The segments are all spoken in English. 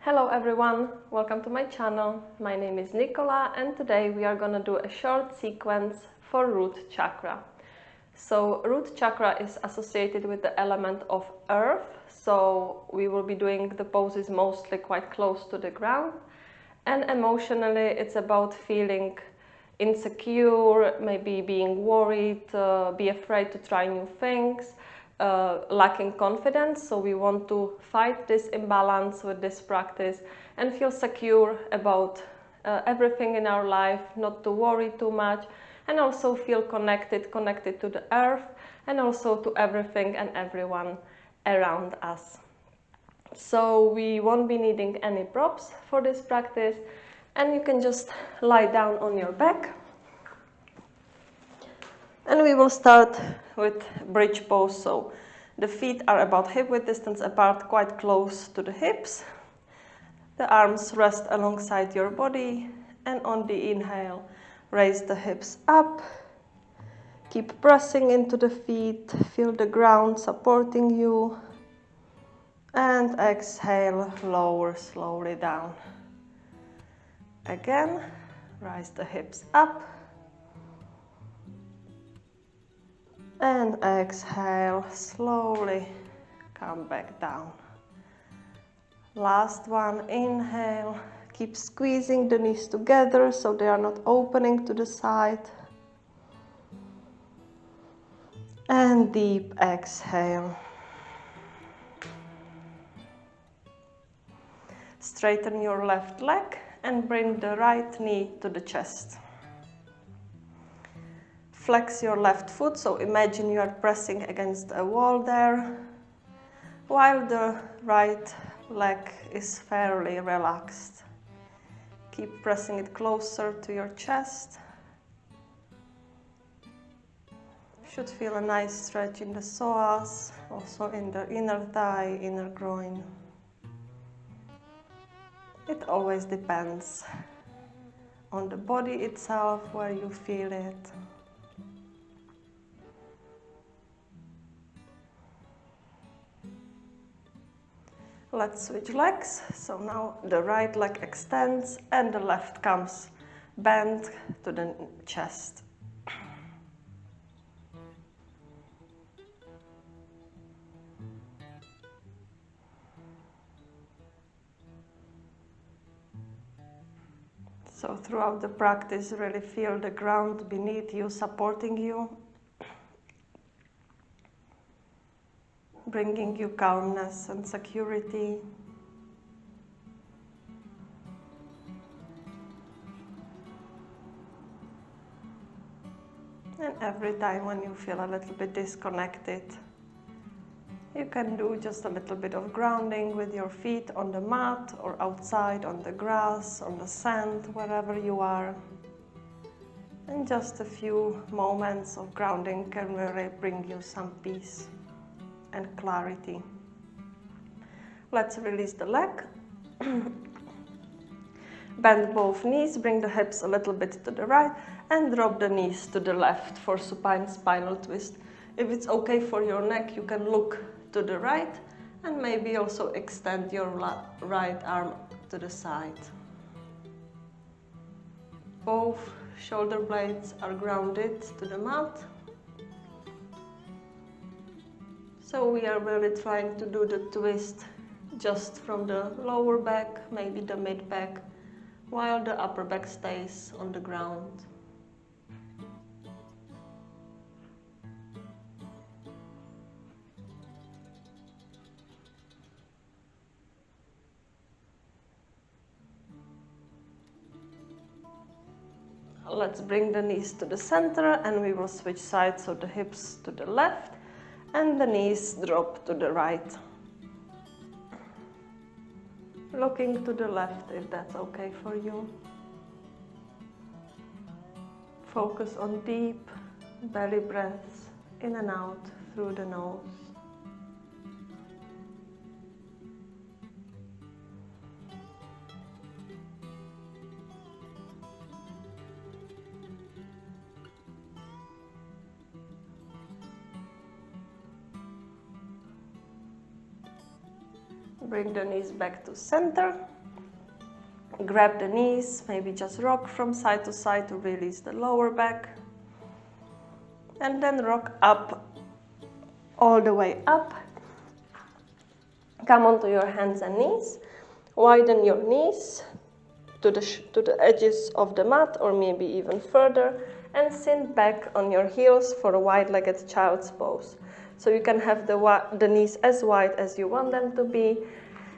Hello everyone, welcome to my channel. My name is Nicola and today we are gonna do a short sequence for root chakra. So root chakra is associated with the element of earth, so we will be doing the poses mostly quite close to the ground. And emotionally it's about feeling insecure, maybe being worried, be afraid to try new things, lacking confidence. So we want to fight this imbalance with this practice and feel secure about everything in our life, not to worry too much, and also feel connected to the earth and also to everything and everyone around us. So we won't be needing any props for this practice, and you can just lie down on your back. And we will start with bridge pose. So the feet are about hip width distance apart, quite close to the hips. The arms rest alongside your body, and on the inhale, raise the hips up. Keep pressing into the feet, feel the ground supporting you. And exhale, lower slowly down. Again, rise the hips up. And exhale, slowly come back down. Last one, inhale. Keep squeezing the knees together so they are not opening to the side. And deep exhale. Straighten your left leg and bring the right knee to the chest. Flex your left foot, so imagine you are pressing against a wall there, while the right leg is fairly relaxed. Keep pressing it closer to your chest. Should feel a nice stretch in the psoas, also in the inner thigh, inner groin. It always depends on the body itself, where you feel it. Let's switch legs. So now the right leg extends and the left comes bent to the chest. So throughout the practice, really feel the ground beneath you supporting you, bringing you calmness and security. And every time when you feel a little bit disconnected, you can do just a little bit of grounding with your feet on the mat or outside on the grass, on the sand, wherever you are. And just a few moments of grounding can really bring you some peace and clarity. Let's release the leg. Bend both knees, bring the hips a little bit to the right and drop the knees to the left for supine spinal twist. If it's okay for your neck, you can look to the right and maybe also extend your right arm to the side. Both shoulder blades are grounded to the mat. So we are really trying to do the twist just from the lower back, maybe the mid back, while the upper back stays on the ground. Let's bring the knees to the center and we will switch sides, so the hips to the left and the knees drop to the right. Looking to the left if that's okay for you. Focus on deep belly breaths in and out through the nose. Bring the knees back to center. Grab the knees, maybe just rock from side to side to release the lower back. And then rock up, all the way up. Come onto your hands and knees. Widen your knees to the edges of the mat, or maybe even further, and sink back on your heels for a wide-legged child's pose. So you can have the knees as wide as you want them to be,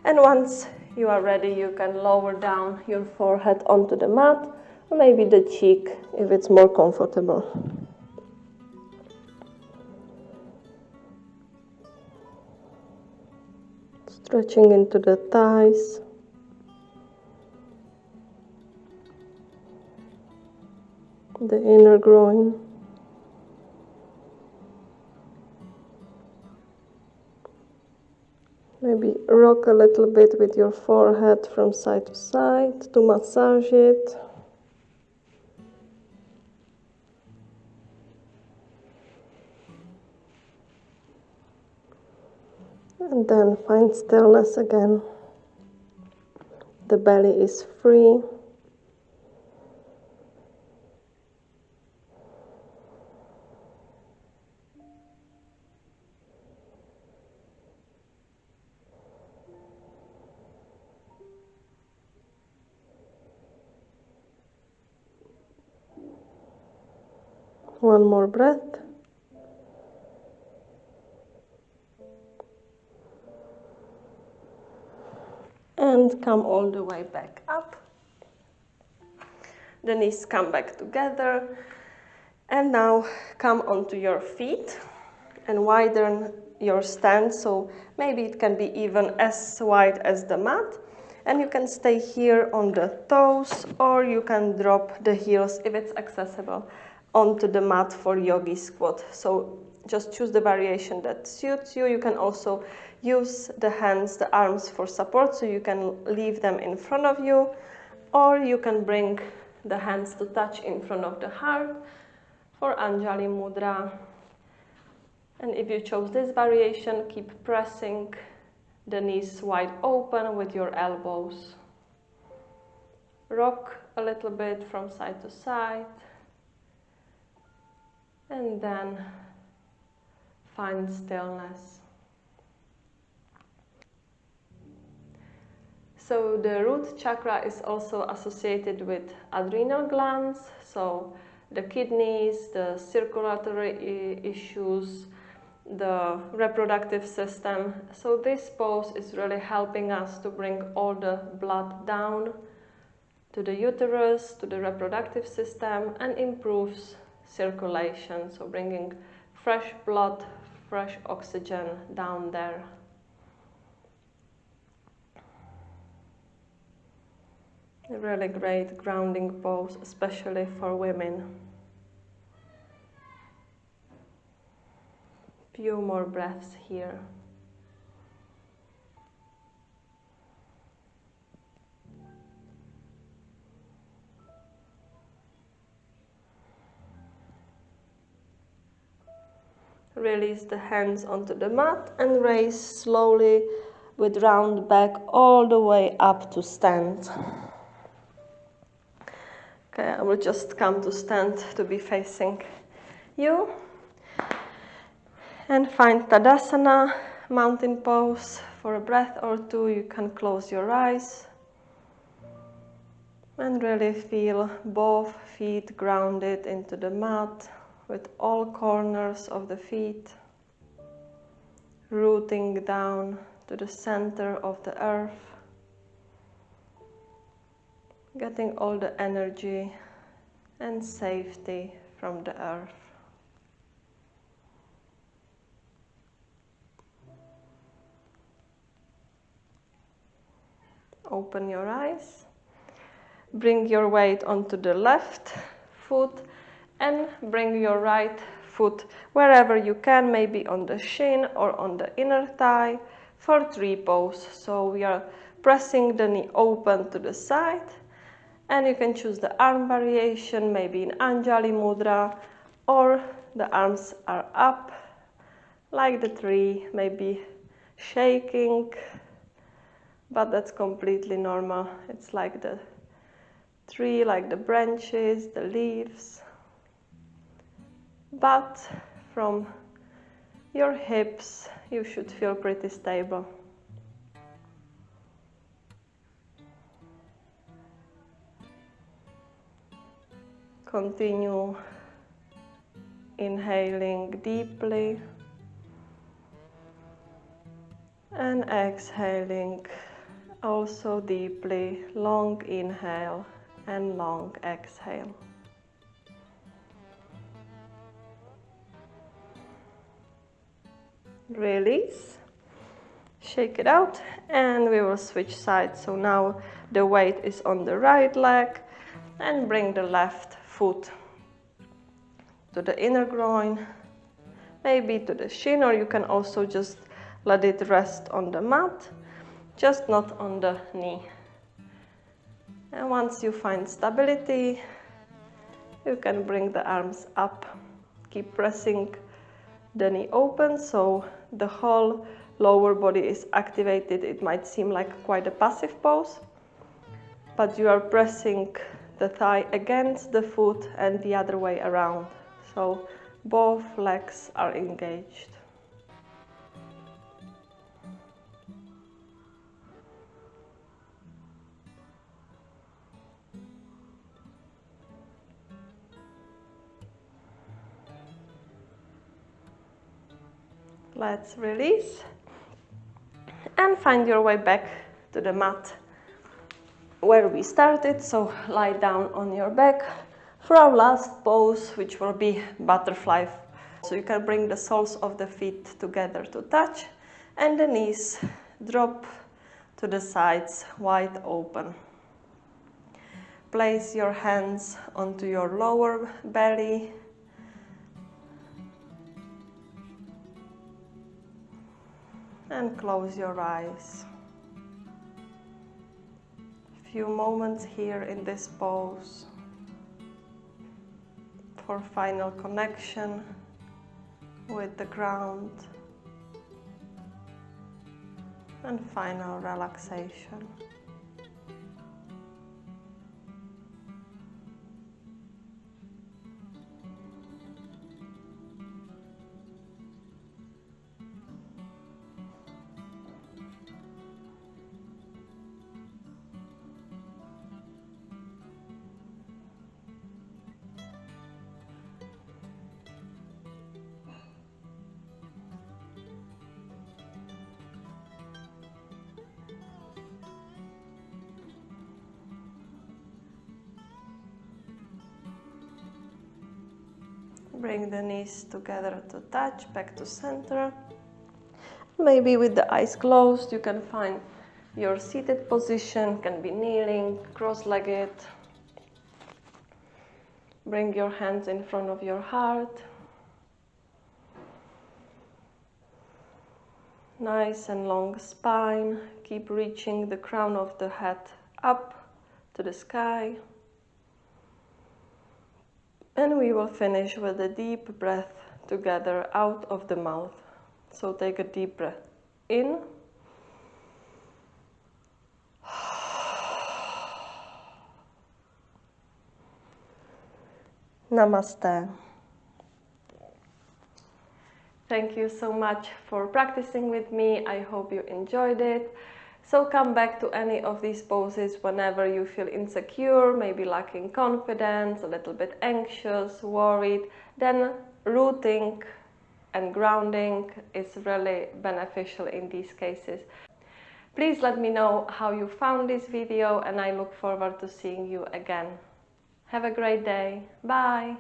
and once you are ready, you can lower down your forehead onto the mat, or maybe the cheek if it's more comfortable. Stretching into the thighs. The inner groin. Maybe rock a little bit with your forehead from side to side to massage it. And then find stillness again. The belly is free. One more breath. And come all the way back up. The knees come back together. And now come onto your feet and widen your stance. So maybe it can be even as wide as the mat. And you can stay here on the toes, or you can drop the heels if it's accessible onto the mat for yogi squat. So just choose the variation that suits you. You can also use the hands, the arms for support, so you can leave them in front of you, or you can bring the hands to touch in front of the heart for Anjali Mudra. And if you chose this variation, keep pressing the knees wide open with your elbows. Rock a little bit from side to side. And then find stillness. So the root chakra is also associated with adrenal glands, so the kidneys, the circulatory issues, the reproductive system. So this pose is really helping us to bring all the blood down to the uterus, to the reproductive system, and improves circulation, so bringing fresh blood, fresh oxygen down there. A really great grounding pose, especially for women. Few more breaths here. Release the hands onto the mat and raise slowly with round back all the way up to stand. Okay, I will just come to stand to be facing you. And find Tadasana Mountain pose. For a breath or two, you can close your eyes. And really feel both feet grounded into the mat, with all corners of the feet rooting down to the center of the earth, getting all the energy and safety from the earth. Open your eyes. Bring your weight onto the left foot and bring your right foot wherever you can, maybe on the shin or on the inner thigh for tree pose. So we are pressing the knee open to the side, and you can choose the arm variation, maybe in Anjali Mudra, or the arms are up like the tree, maybe shaking but that's completely normal. It's like the tree, like the branches, the leaves. But from your hips, you should feel pretty stable. Continue inhaling deeply and exhaling also deeply. Long inhale and long exhale. Release, shake it out, and we will switch sides. So now the weight is on the right leg, and bring the left foot to the inner groin, maybe to the shin, or you can also just let it rest on the mat, just not on the knee. And once you find stability, you can bring the arms up. Keep pressing the knee open so the whole lower body is activated. It might seem like quite a passive pose, but you are pressing the thigh against the foot and the other way around. So both legs are engaged. Let's release and find your way back to the mat where we started. So lie down on your back for our last pose, which will be butterfly. So you can bring the soles of the feet together to touch and the knees drop to the sides wide open. Place your hands onto your lower belly. And close your eyes. A few moments here in this pose for final connection with the ground and final relaxation. Bring the knees together to touch, back to center. Maybe with the eyes closed, you can find your seated position, can be kneeling, cross-legged. Bring your hands in front of your heart. Nice and long spine. Keep reaching the crown of the head up to the sky. And we will finish with a deep breath together out of the mouth. So take a deep breath in. Namaste. Thank you so much for practicing with me. I hope you enjoyed it. So come back to any of these poses whenever you feel insecure, maybe lacking confidence, a little bit anxious, worried. Then rooting and grounding is really beneficial in these cases. Please let me know how you found this video, and I look forward to seeing you again. Have a great day. Bye.